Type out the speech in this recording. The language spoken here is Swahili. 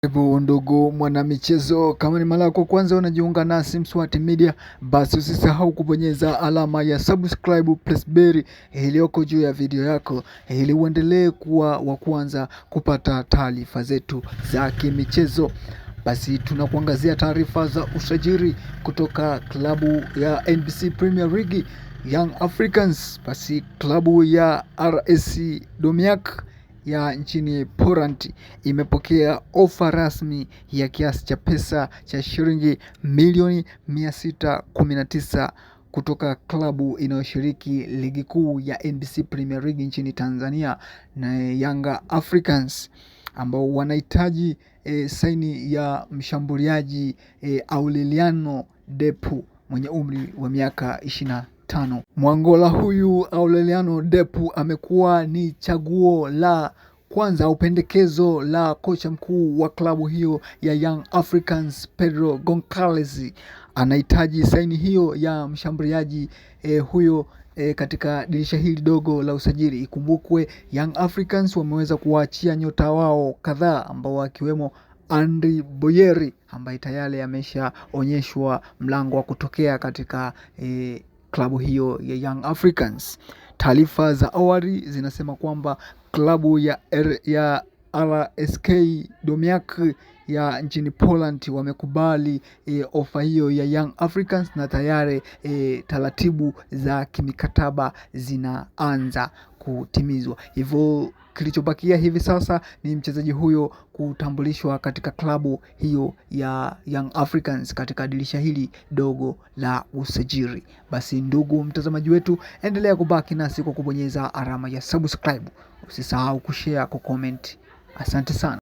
Karibu ndugu mwanamichezo, kama ni mara yako kwanza unajiunga nasi Mswati Media, basi usisahau kubonyeza alama ya subscribe plus bell iliyoko juu ya video yako ili uendelee kuwa wa kwanza kupata taarifa zetu za kimichezo. Basi tunakuangazia taarifa za usajili kutoka klabu ya NBC Premier League Young Africans. Basi klabu ya RS Domiak ya nchini Poland imepokea ofa rasmi ya kiasi cha pesa cha shilingi milioni 619 kutoka klabu inayoshiriki ligi kuu ya NBC Premier League nchini Tanzania na Young Africans, ambao wanahitaji saini ya mshambuliaji Aureliano Depu mwenye umri wa miaka 25. Mwangola huyu Aureliano Depu amekuwa ni chaguo la kwanza au pendekezo la kocha mkuu wa klabu hiyo ya Young Africans Pedro Goncalves. Anahitaji saini hiyo ya mshambuliaji huyo katika dirisha hili dogo la usajili. Ikumbukwe Young Africans wameweza kuwaachia nyota wao kadhaa ambao wakiwemo Andry Boyeri ambaye tayari ameshaonyeshwa mlango wa kutokea katika klabu hiyo ya Young Africans. Taarifa za awali zinasema kwamba klabu ya RSK Domiak ya nchini Poland wamekubali ofa hiyo ya Young Africans na tayari taratibu za kimikataba zinaanza kutimizwa. Hivyo kilichobakia hivi sasa ni mchezaji huyo kutambulishwa katika klabu hiyo ya Young Africans katika dirisha hili dogo la usajili. Basi ndugu mtazamaji wetu, endelea kubaki nasi kwa kubonyeza alama ya subscribe. Usisahau kushare, kucomment. Asante sana.